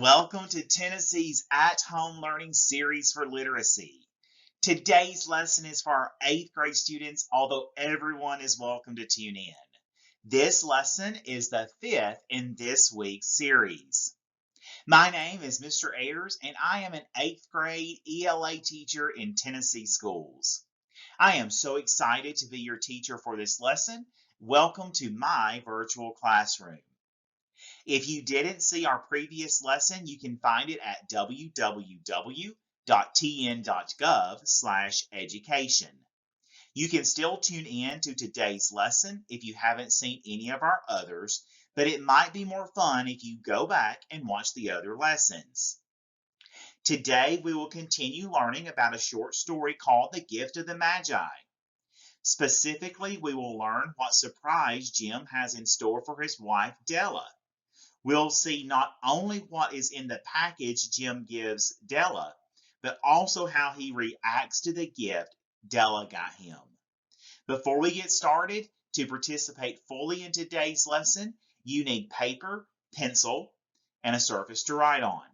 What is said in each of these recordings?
welcome to Tennessee's at-home learning series for literacy. Today's lesson is for our 8th grade students, although everyone is welcome to tune in. This lesson is the 5th in this week's series. My name is Mr. Ayers, and I am an 8th grade ELA teacher in Tennessee schools. I am so excited to be your teacher for this lesson. Welcome to my virtual classroom. If you didn't see our previous lesson, you can find it at www.tn.gov/education. You can still tune in to today's lesson if you haven't seen any of our others, but it might be more fun if you go back and watch the other lessons. Today, we will continue learning about a short story called The Gift of the Magi. Specifically, we will learn what surprise Jim has in store for his wife, Della. We'll see not only what is in the package Jim gives Della, but also how he reacts to the gift Della got him. Before we get started, to participate fully in today's lesson, you need paper, pencil, and a surface to write on.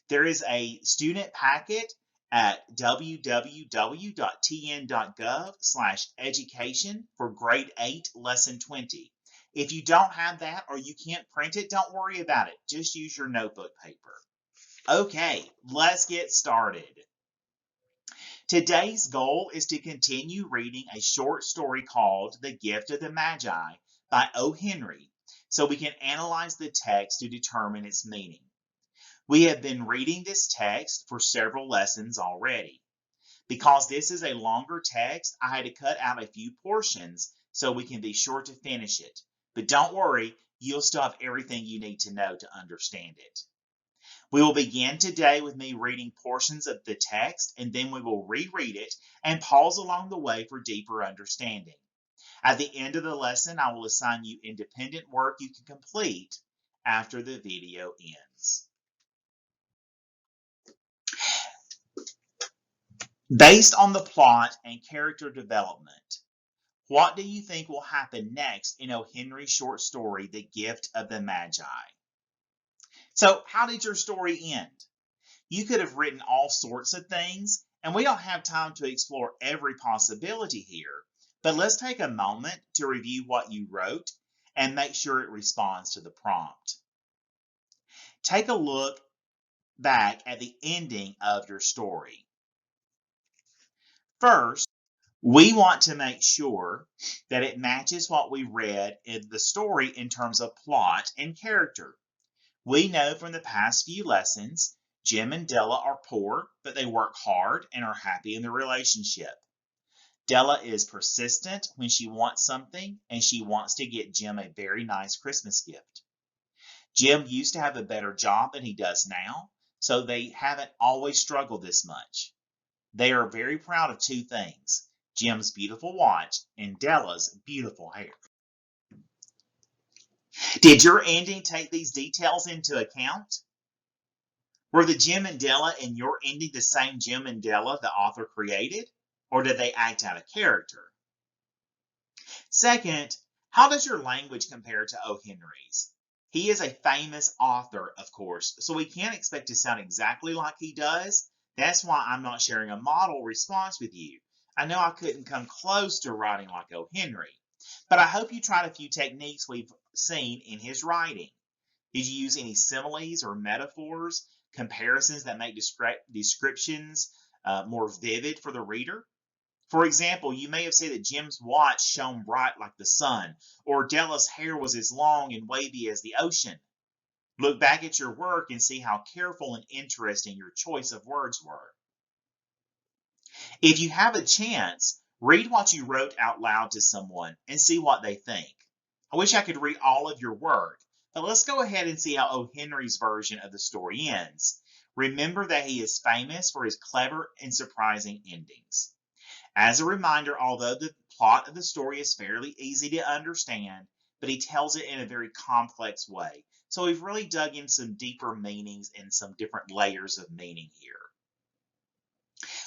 There is a student packet at www.tn.gov/education for grade 8 lesson 20. If you don't have that or you can't print it, don't worry about it. Just use your notebook paper. Okay, let's get started. Today's goal is to continue reading a short story called The Gift of the Magi by O. Henry, so we can analyze the text to determine its meaning. We have been reading this text for several lessons already. Because this is a longer text, I had to cut out a few portions so we can be sure to finish it. But don't worry, you'll still have everything you need to know to understand it. We will begin today with me reading portions of the text, and then we will reread it and pause along the way for deeper understanding. At the end of the lesson, I will assign you independent work you can complete after the video ends. Based on the plot and character development, what do you think will happen next in O. Henry's short story, The Gift of the Magi? So, how did your story end? You could have written all sorts of things, and we don't have time to explore every possibility here, but let's take a moment to review what you wrote and make sure it responds to the prompt. Take a look back at the ending of your story. First, we want to make sure that it matches what we read in the story in terms of plot and character. We know from the past few lessons, Jim and Della are poor, but they work hard and are happy in their relationship. Della is persistent when she wants something, and she wants to get Jim a very nice Christmas gift. Jim used to have a better job than he does now, so they haven't always struggled this much. They are very proud of two things: Jim's beautiful watch and Della's beautiful hair. Did your ending take these details into account? Were the Jim and Della in your ending the same Jim and Della the author created, or did they act out of character? Second, how does your language compare to O. Henry's? He is a famous author, of course, so we can't expect to sound exactly like he does. That's why I'm not sharing a model response with you. I know I couldn't come close to writing like O. Henry, but I hope you tried a few techniques we've seen in his writing. Did you use any similes or metaphors, comparisons that make descriptions more vivid for the reader? For example, you may have said that Jim's watch shone bright like the sun, or Della's hair was as long and wavy as the ocean. Look back at your work and see how careful and interesting your choice of words were. If you have a chance, read what you wrote out loud to someone and see what they think. I wish I could read all of your work, but let's go ahead and see how O. Henry's version of the story ends. Remember that he is famous for his clever and surprising endings. As a reminder, although the plot of the story is fairly easy to understand, but he tells it in a very complex way. So we've really dug in some deeper meanings and some different layers of meaning here.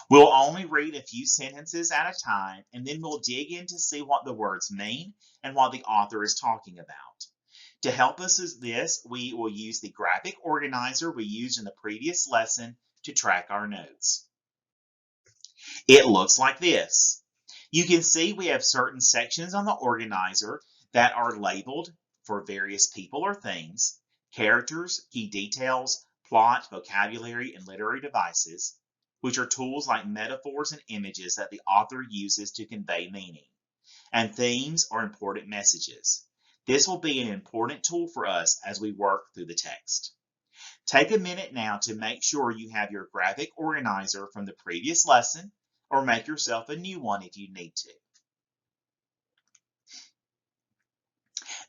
We'll only read a few sentences at a time, and then we'll dig in to see what the words mean and what the author is talking about. To help us with this, we will use the graphic organizer we used in the previous lesson to track our notes. It looks like this. You can see we have certain sections on the organizer that are labeled for various people or things, characters, key details, plot, vocabulary, and literary devices, which are tools like metaphors and images that the author uses to convey meaning, and themes or important messages. This will be an important tool for us as we work through the text. Take a minute now to make sure you have your graphic organizer from the previous lesson, or make yourself a new one if you need to.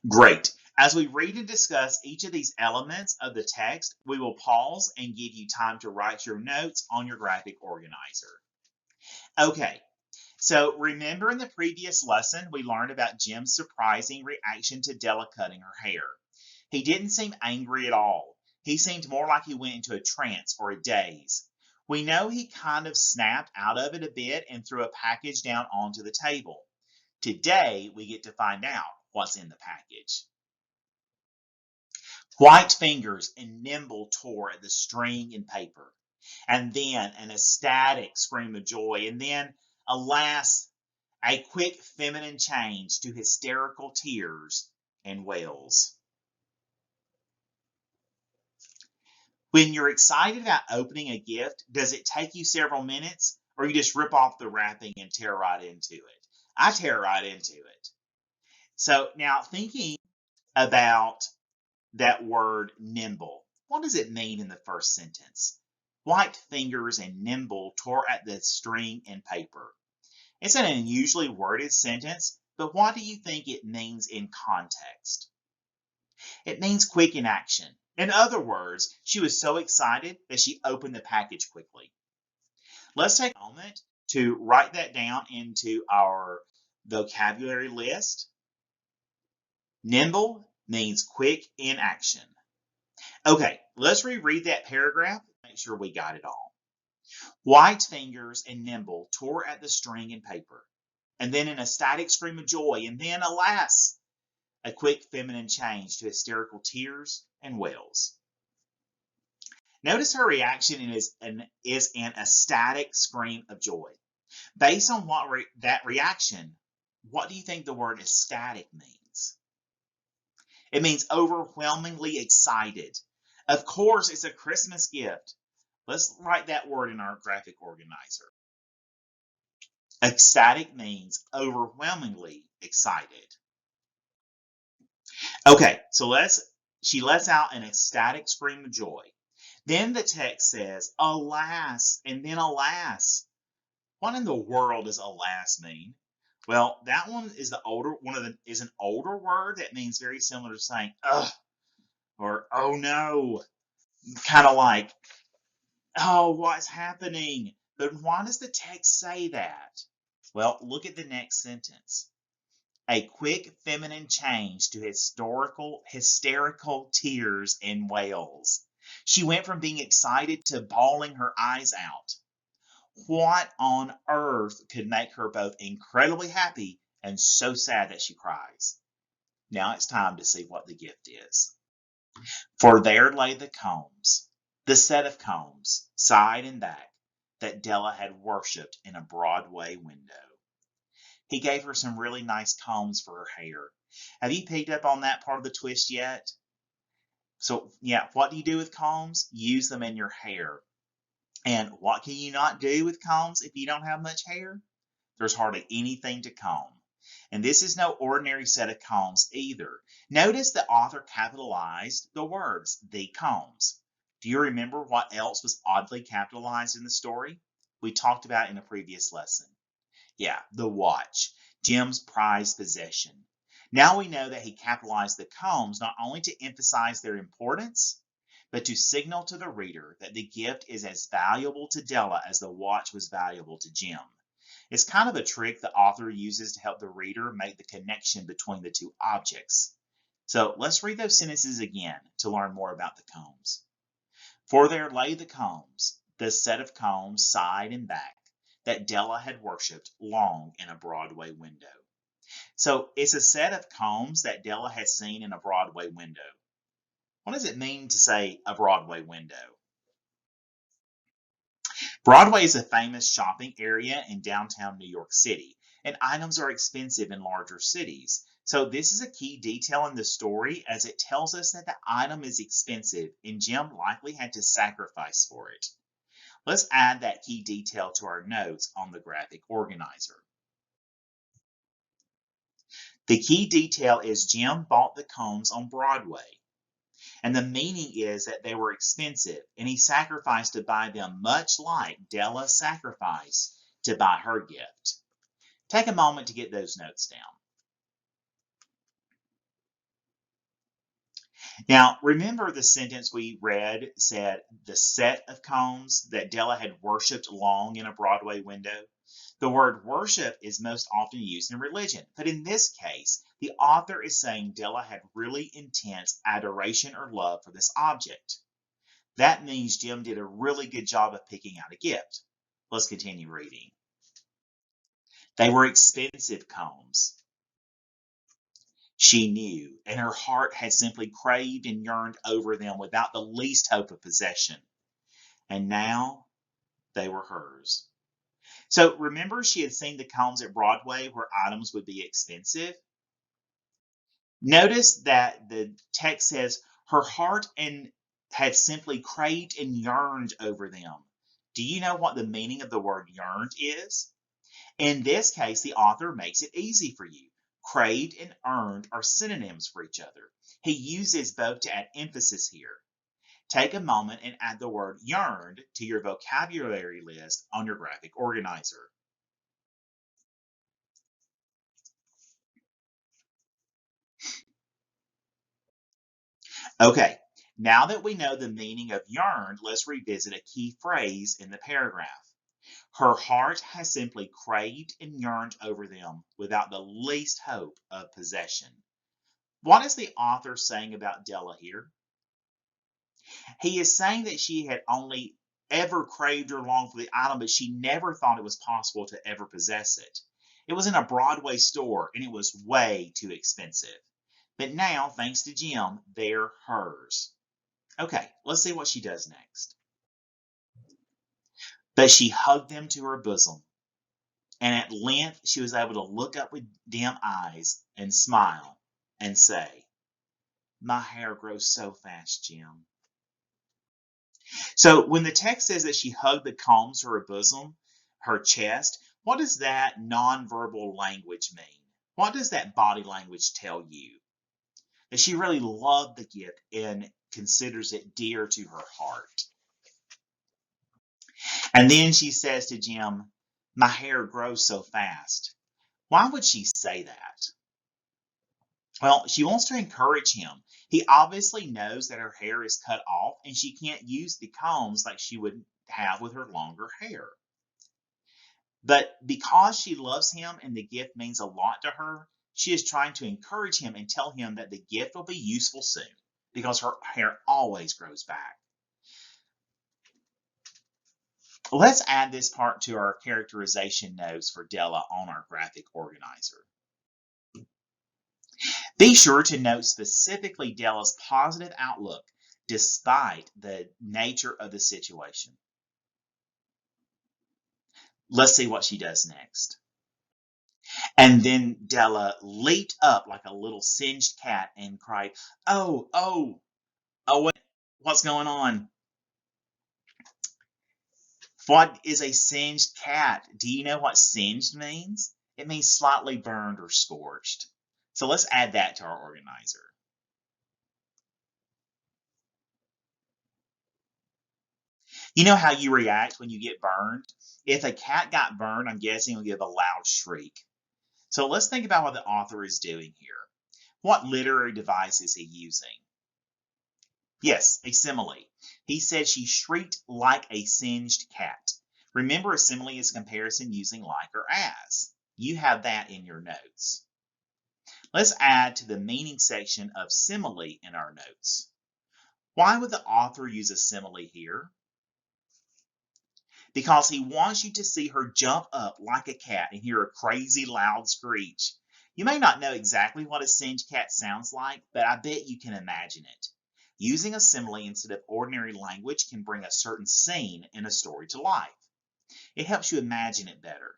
Great. As we read and discuss each of these elements of the text, we will pause and give you time to write your notes on your graphic organizer. Okay, so remember in the previous lesson, we learned about Jim's surprising reaction to Della cutting her hair. He didn't seem angry at all. He seemed more like he went into a trance or a daze. We know he kind of snapped out of it a bit and threw a package down onto the table. Today, we get to find out what's in the package. White fingers and nimble tore at the string and paper, and then an ecstatic scream of joy, and then, alas, a quick feminine change to hysterical tears and wails. When you're excited about opening a gift, does it take you several minutes, or you just rip off the wrapping and tear right into it? I tear right into it. So now thinking about that word nimble, what does it mean in the first sentence? White fingers and nimble tore at the string and paper. It's an unusually worded sentence, but what do you think it means in context? It means quick in action. In other words, she was so excited that she opened the package quickly. Let's take a moment to write that down into our vocabulary list. Nimble means quick in action. Okay, let's reread that paragraph and make sure we got it all. White fingers and nimble tore at the string and paper, and then an ecstatic scream of joy, and then, alas, a quick feminine change to hysterical tears and wails. Notice her reaction is an ecstatic scream of joy. Based on that reaction, what do you think the word ecstatic means? It means overwhelmingly excited. Of course, it's a Christmas gift. Let's write that word in our graphic organizer. Ecstatic means overwhelmingly excited. Okay, so she lets out an ecstatic scream of joy. Then the text says, alas, and then alas. What in the world does alas mean? Well, that one is is an older word that means very similar to saying ugh or oh no. Kind of like, oh, what's happening? But why does the text say that? Well, look at the next sentence. A quick feminine change to hysterical tears and wails. She went from being excited to bawling her eyes out. What on earth could make her both incredibly happy and so sad that she cries? Now it's time to see what the gift is. For there lay the combs, the set of combs, side and back, that Della had worshipped in a Broadway window. He gave her some really nice combs for her hair. Have you picked up on that part of the twist yet? So, yeah, what do you do with combs? Use them in your hair. And what can you not do with combs if you don't have much hair? There's hardly anything to comb. And this is no ordinary set of combs either. Notice the author capitalized the words, the combs. Do you remember what else was oddly capitalized in the story? We talked about it in a previous lesson. Yeah, the watch, Jim's prized possession. Now we know that he capitalized the combs not only to emphasize their importance, but to signal to the reader that the gift is as valuable to Della as the watch was valuable to Jim. It's kind of a trick the author uses to help the reader make the connection between the two objects. So let's read those sentences again to learn more about the combs. For there lay the combs, the set of combs side and back, that Della had worshipped long in a Broadway window. So it's a set of combs that Della has seen in a Broadway window. What does it mean to say a Broadway window? Broadway is a famous shopping area in downtown New York City, and items are expensive in larger cities. So this is a key detail in the story as it tells us that the item is expensive and Jim likely had to sacrifice for it. Let's add that key detail to our notes on the graphic organizer. The key detail is Jim bought the combs on Broadway. And the meaning is that they were expensive, and he sacrificed to buy them, much like Della sacrificed to buy her gift. Take a moment to get those notes down. Now, remember the sentence we read said the set of combs that Della had worshipped long in a Broadway window? The word worship is most often used in religion, but in this case, the author is saying Della had really intense adoration or love for this object. That means Jim did a really good job of picking out a gift. Let's continue reading. They were expensive combs. She knew, and her heart had simply craved and yearned over them without the least hope of possession. And now they were hers. So remember, she had seen the combs at Broadway where items would be expensive? Notice that the text says her heart and had simply craved and yearned over them. Do you know what the meaning of the word yearned is? In this case, the author makes it easy for you. Craved and earned are synonyms for each other. He uses both to add emphasis here. Take a moment and add the word yearned to your vocabulary list on your graphic organizer. Okay, now that we know the meaning of yearned, let's revisit a key phrase in the paragraph. Her heart has simply craved and yearned over them without the least hope of possession. What is the author saying about Della here? He is saying that she had only ever craved or longed for the item, but she never thought it was possible to ever possess it. It was in a Broadway store and it was way too expensive. But now, thanks to Jim, they're hers. Okay, let's see what she does next. But she hugged them to her bosom, and at length she was able to look up with dim eyes and smile and say, "My hair grows so fast, Jim." So when the text says that she hugged the combs to her bosom, her chest, what does that nonverbal language mean? What does that body language tell you? That she really loved the gift and considers it dear to her heart. And then she says to Jim, "My hair grows so fast." Why would she say that? Well, she wants to encourage him. He obviously knows that her hair is cut off and she can't use the combs like she would have with her longer hair. But because she loves him and the gift means a lot to her, she is trying to encourage him and tell him that the gift will be useful soon because her hair always grows back. Let's add this part to our characterization notes for Della on our graphic organizer. Be sure to note specifically Della's positive outlook despite the nature of the situation. Let's see what she does next. And then Della leaped up like a little singed cat and cried, "Oh, oh, oh, what's going on?" What is a singed cat? Do you know what singed means? It means slightly burned or scorched. So let's add that to our organizer. You know how you react when you get burned? If a cat got burned, I'm guessing it'll give a loud shriek. So let's think about what the author is doing here. What literary device is he using? Yes, a simile. He said she shrieked like a singed cat. Remember, a simile is a comparison using like or as. You have that in your notes. Let's add to the meaning section of simile in our notes. Why would the author use a simile here? Because he wants you to see her jump up like a cat and hear a crazy loud screech. You may not know exactly what a singed cat sounds like, but I bet you can imagine it. Using a simile instead of ordinary language can bring a certain scene in a story to life. It helps you imagine it better.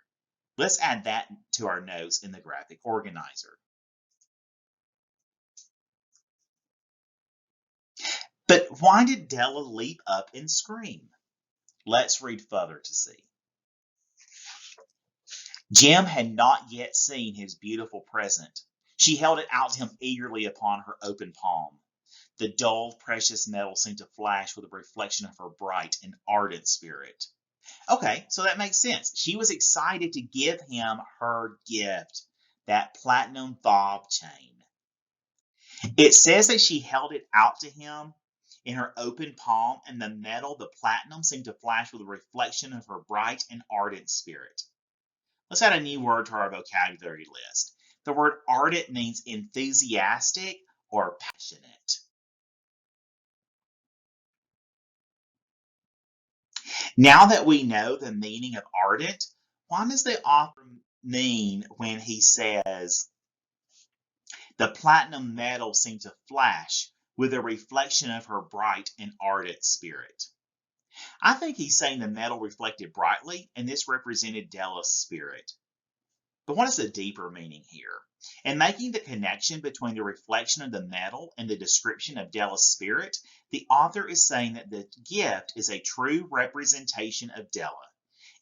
Let's add that to our notes in the graphic organizer. But why did Della leap up and scream? Let's read further to see. Jim had not yet seen his beautiful present. She held it out to him eagerly upon her open palm. The dull, precious metal seemed to flash with a reflection of her bright and ardent spirit. Okay, so that makes sense. She was excited to give him her gift, that platinum fob chain. It says that she held it out to him in her open palm, and the metal, the platinum, seemed to flash with a reflection of her bright and ardent spirit. Let's add a new word to our vocabulary list. The word ardent means enthusiastic or passionate. Now that we know the meaning of ardent, what does the author mean when he says the platinum metal seemed to flash with a reflection of her bright and ardent spirit? I think he's saying the metal reflected brightly, and this represented Della's spirit. But what is the deeper meaning here? In making the connection between the reflection of the metal and the description of Della's spirit, the author is saying that the gift is a true representation of Della.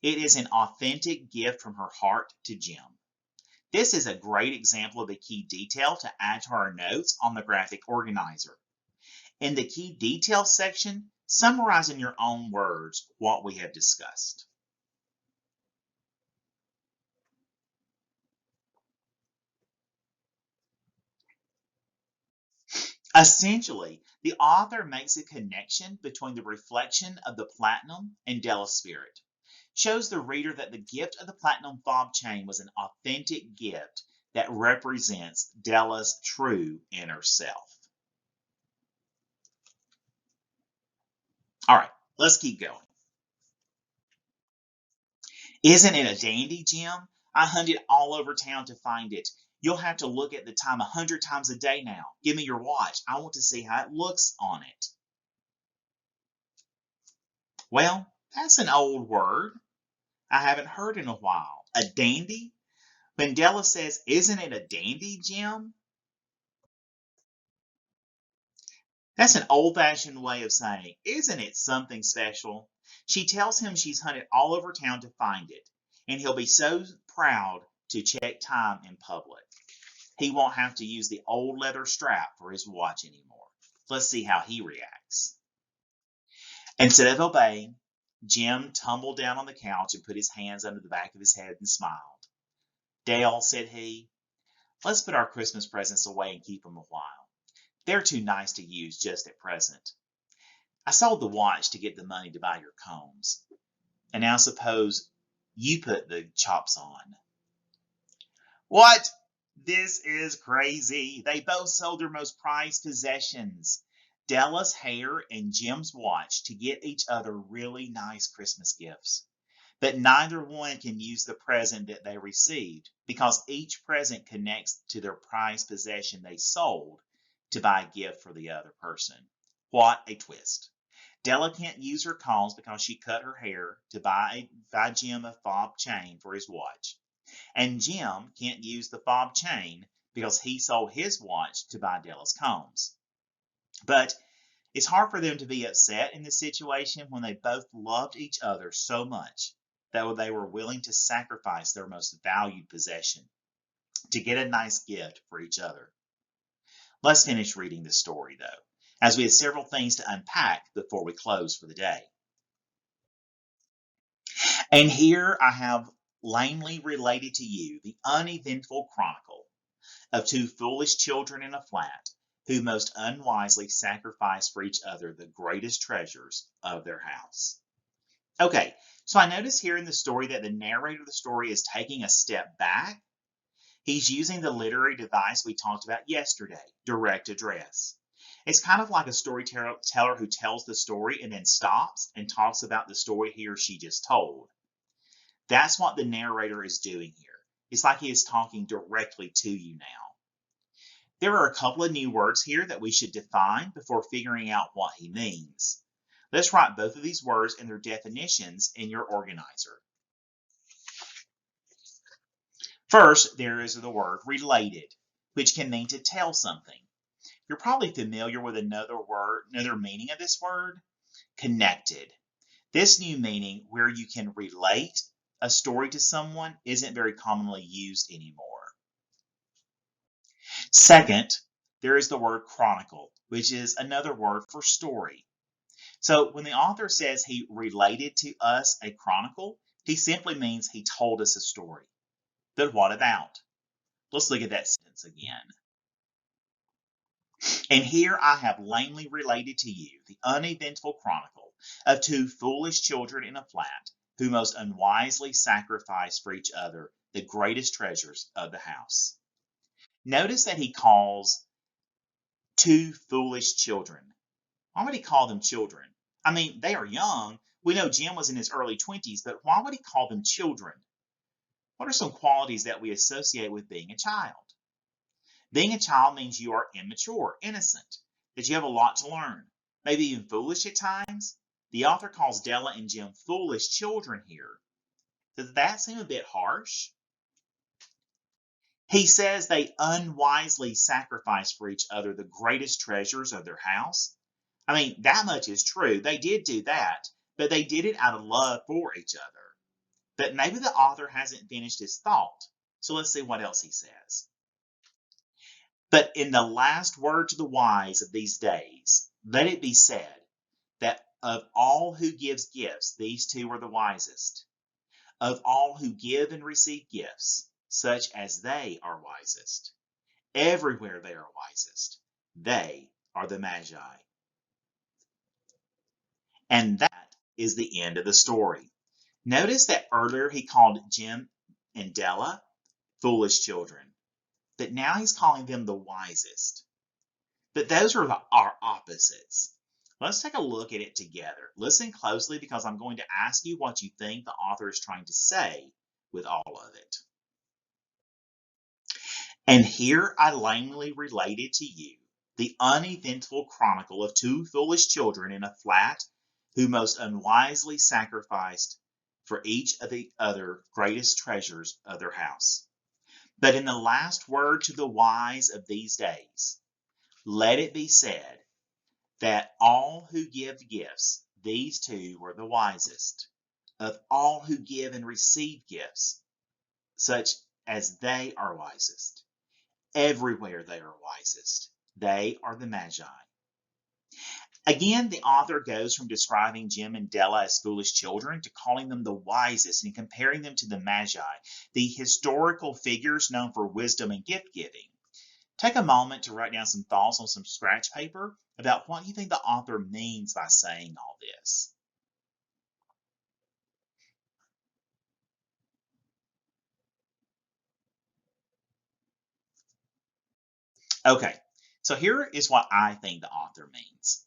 It is an authentic gift from her heart to Jim. This is a great example of a key detail to add to our notes on the graphic organizer. In the key details section, summarize in your own words what we have discussed. Essentially, the author makes a connection between the reflection of the platinum and Della's spirit. Shows the reader that the gift of the platinum fob chain was an authentic gift that represents Della's true inner self. All right, let's keep going. Isn't it a dandy, Jim? I hunted all over town to find it. You'll have to look at the time 100 times a day now. Give me your watch. I want to see how it looks on it. Well, that's an old word I haven't heard in a while. A dandy? When Della says, isn't it a dandy, Jim? That's an old-fashioned way of saying, isn't it something special? She tells him she's hunted all over town to find it, and he'll be so proud to check time in public. He won't have to use the old leather strap for his watch anymore. Let's see how he reacts. Instead of obeying, Jim tumbled down on the couch and put his hands under the back of his head and smiled. Dale, said he, let's put our Christmas presents away and keep them a while. They're too nice to use just at present. I sold the watch to get the money to buy your combs. And now suppose you put the chops on. What? This is crazy. They both sold their most prized possessions, Della's hair and Jim's watch, to get each other really nice Christmas gifts. But neither one can use the present that they received because each present connects to their prized possession they sold to buy a gift for the other person. What a twist. Della can't use her combs because she cut her hair to buy Jim a fob chain for his watch. And Jim can't use the fob chain because he sold his watch to buy Della's combs. But it's hard for them to be upset in this situation when they both loved each other so much that they were willing to sacrifice their most valued possession to get a nice gift for each other. Let's finish reading the story, though, as we have several things to unpack before we close for the day. And here I have lamely related to you the uneventful chronicle of two foolish children in a flat who most unwisely sacrificed for each other the greatest treasures of their house. Okay, so I notice here in the story that the narrator of the story is taking a step back. He's using the literary device we talked about yesterday, direct address. It's kind of like a storyteller who tells the story and then stops and talks about the story he or she just told. That's what the narrator is doing here. It's like he is talking directly to you now. There are a couple of new words here that we should define before figuring out what he means. Let's write both of these words and their definitions in your organizer. First, there is the word related, which can mean to tell something. You're probably familiar with another meaning of this word, connected. This new meaning, where you can relate a story to someone, isn't very commonly used anymore. Second, there is the word chronicle, which is another word for story. So when the author says he related to us a chronicle, he simply means he told us a story. But what about? Let's look at that sentence again. And here I have lamely related to you the uneventful chronicle of two foolish children in a flat who most unwisely sacrificed for each other the greatest treasures of the house. Notice that he calls two foolish children. Why would he call them children? I mean, they are young. We know Jim was in his early 20s, but why would he call them children? What are some qualities that we associate with being a child? Being a child means you are immature, innocent, that you have a lot to learn, maybe even foolish at times. The author calls Della and Jim foolish children here. Does that seem a bit harsh? He says they unwisely sacrificed for each other the greatest treasures of their house. I mean, that much is true. They did do that, but they did it out of love for each other. But maybe the author hasn't finished his thought. So let's see what else he says. But in the last word to the wise of these days, let it be said that of all who gives gifts, these two are the wisest. Of all who give and receive gifts, such as they are wisest. Everywhere they are wisest. They are the Magi. And that is the end of the story. Notice that earlier he called Jim and Della foolish children, but now he's calling them the wisest. But those are our opposites. Let's take a look at it together. Listen closely because I'm going to ask you what you think the author is trying to say with all of it. And here I lamely related to you the uneventful chronicle of two foolish children in a flat who most unwisely sacrificed for each of the other greatest treasures of their house. But in the last word to the wise of these days, let it be said that all who give gifts, these two were the wisest. Of all who give and receive gifts, such as they are wisest. Everywhere they are wisest. They are the Magi. Again, the author goes from describing Jim and Della as foolish children to calling them the wisest and comparing them to the Magi, the historical figures known for wisdom and gift giving. Take a moment to write down some thoughts on some scratch paper about what you think the author means by saying all this. Okay, so here is what I think the author means.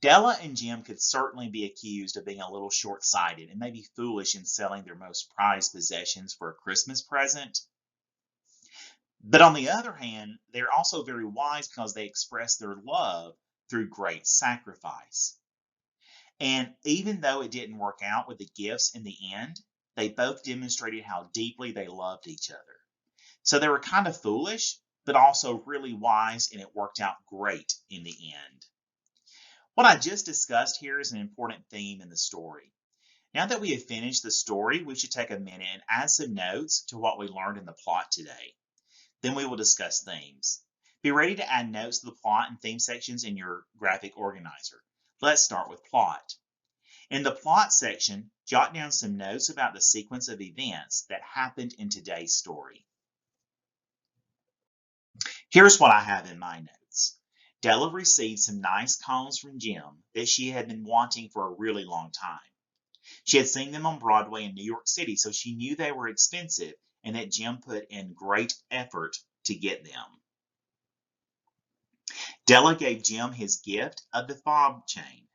Della and Jim could certainly be accused of being a little short-sighted and maybe foolish in selling their most prized possessions for a Christmas present. But on the other hand, they're also very wise because they express their love through great sacrifice. And even though it didn't work out with the gifts in the end, they both demonstrated how deeply they loved each other. So they were kind of foolish, but also really wise, and it worked out great in the end. What I just discussed here is an important theme in the story. Now that we have finished the story, we should take a minute and add some notes to what we learned in the plot today. Then we will discuss themes. Be ready to add notes to the plot and theme sections in your graphic organizer. Let's start with plot. In the plot section, jot down some notes about the sequence of events that happened in today's story. Here's what I have in my notes. Della received some nice combs from Jim that she had been wanting for a really long time. She had seen them on Broadway in New York City, so she knew they were expensive and that Jim put in great effort to get them. Della gave Jim his gift of the fob chain.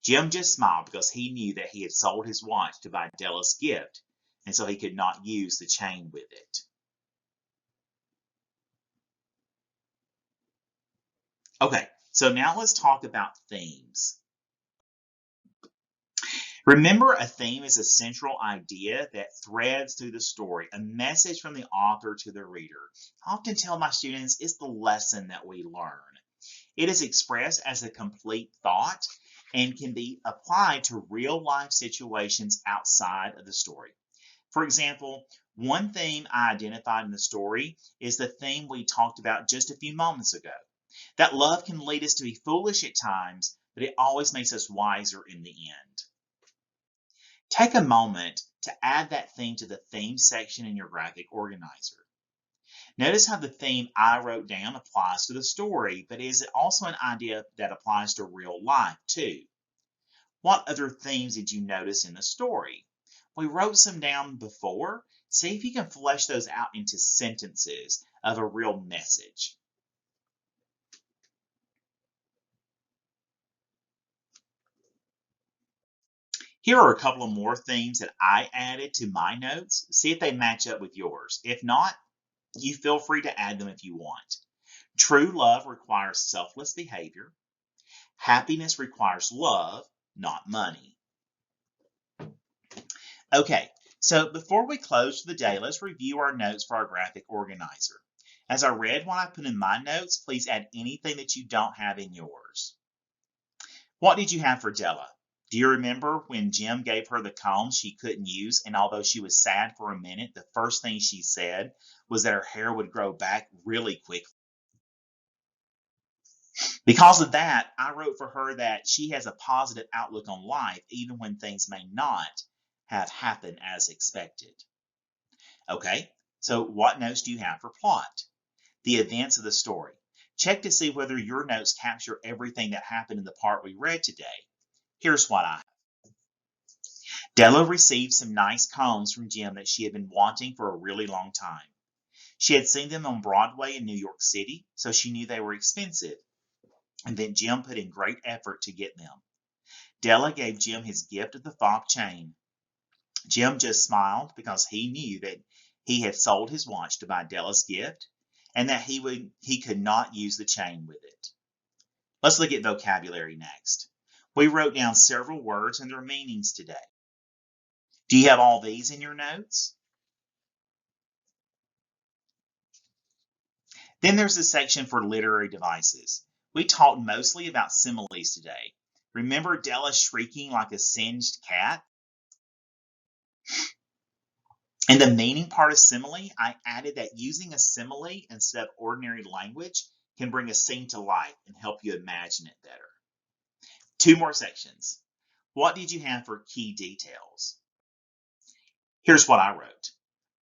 Jim just smiled because he knew that he had sold his watch to buy Della's gift, and so he could not use the chain with it. Okay, so now let's talk about themes. Remember, a theme is a central idea that threads through the story, a message from the author to the reader. I often tell my students it's the lesson that we learn. It is expressed as a complete thought and can be applied to real life situations outside of the story. For example, one theme I identified in the story is the theme we talked about just a few moments ago. That love can lead us to be foolish at times, but it always makes us wiser in the end. Take a moment to add that theme to the theme section in your graphic organizer. Notice how the theme I wrote down applies to the story, but is it also an idea that applies to real life too? What other themes did you notice in the story? We wrote some down before. See if you can flesh those out into sentences of a real message. Here are a couple of more themes that I added to my notes. See if they match up with yours. If not, you feel free to add them if you want. True love requires selfless behavior. Happiness requires love, not money. Okay, so before we close for the day, let's review our notes for our graphic organizer. As I read what I put in my notes, please add anything that you don't have in yours. What did you have for Della? Do you remember when Jim gave her the comb she couldn't use, and although she was sad for a minute, the first thing she said was that her hair would grow back really quickly? Because of that, I wrote for her that she has a positive outlook on life, even when things may not have happened as expected. Okay, so what notes do you have for plot? The events of the story. Check to see whether your notes capture everything that happened in the part we read today. Here's what I have. Della received some nice combs from Jim that she had been wanting for a really long time. She had seen them on Broadway in New York City, so she knew they were expensive, and that Jim put in great effort to get them. Della gave Jim his gift of the fob chain. Jim just smiled because he knew that he had sold his watch to buy Della's gift and that he could not use the chain with it. Let's look at vocabulary next. We wrote down several words and their meanings today. Do you have all these in your notes? Then there's a section for literary devices. We talked mostly about similes today. Remember Della shrieking like a singed cat? In the meaning part of simile, I added that using a simile instead of ordinary language can bring a scene to life and help you imagine it better. Two more sections. What did you have for key details? Here's what I wrote.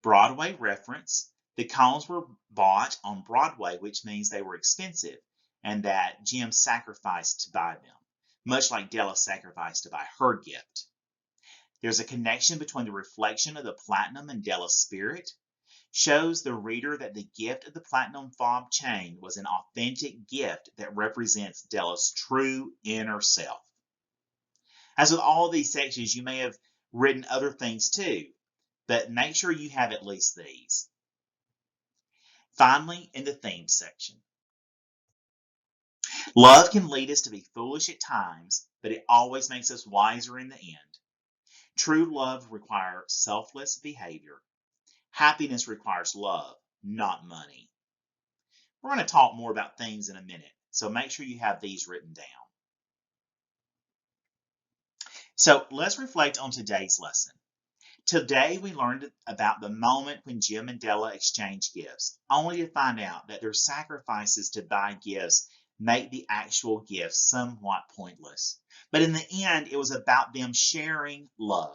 Broadway reference. The combs were bought on Broadway, which means they were expensive, and that Jim sacrificed to buy them, much like Della sacrificed to buy her gift. There's a connection between the reflection of the platinum and Della's spirit. Shows the reader that the gift of the platinum fob chain was an authentic gift that represents Della's true inner self. As with all these sections, you may have written other things too, but make sure you have at least these. Finally, in the themes section. Love can lead us to be foolish at times, but it always makes us wiser in the end. True love requires selfless behavior. Happiness requires love, not money. We're going to talk more about themes in a minute, so make sure you have these written down. So let's reflect on today's lesson. Today we learned about the moment when Jim and Della exchanged gifts, only to find out that their sacrifices to buy gifts make the actual gifts somewhat pointless. But in the end, it was about them sharing love.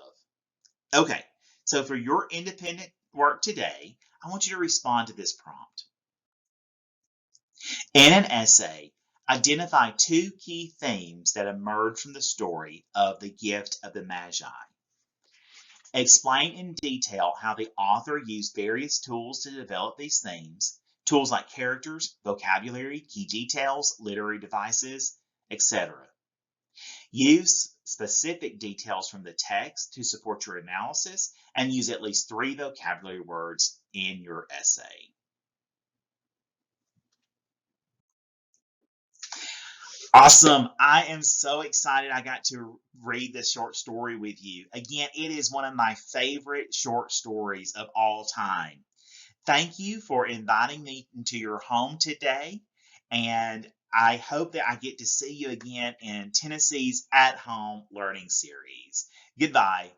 Okay, so for your independent work today, I want you to respond to this prompt. In an essay, identify two key themes that emerge from the story of the gift of the Magi. Explain in detail how the author used various tools to develop these themes, tools like characters, vocabulary, key details, literary devices, etc. Use specific details from the text to support your analysis and use at least 3 vocabulary words in your essay. Awesome. I am so excited I got to read this short story with you. Again, it is one of my favorite short stories of all time. Thank you for inviting me into your home today. And I hope that I get to see you again in Tennessee's At Home Learning Series. Goodbye.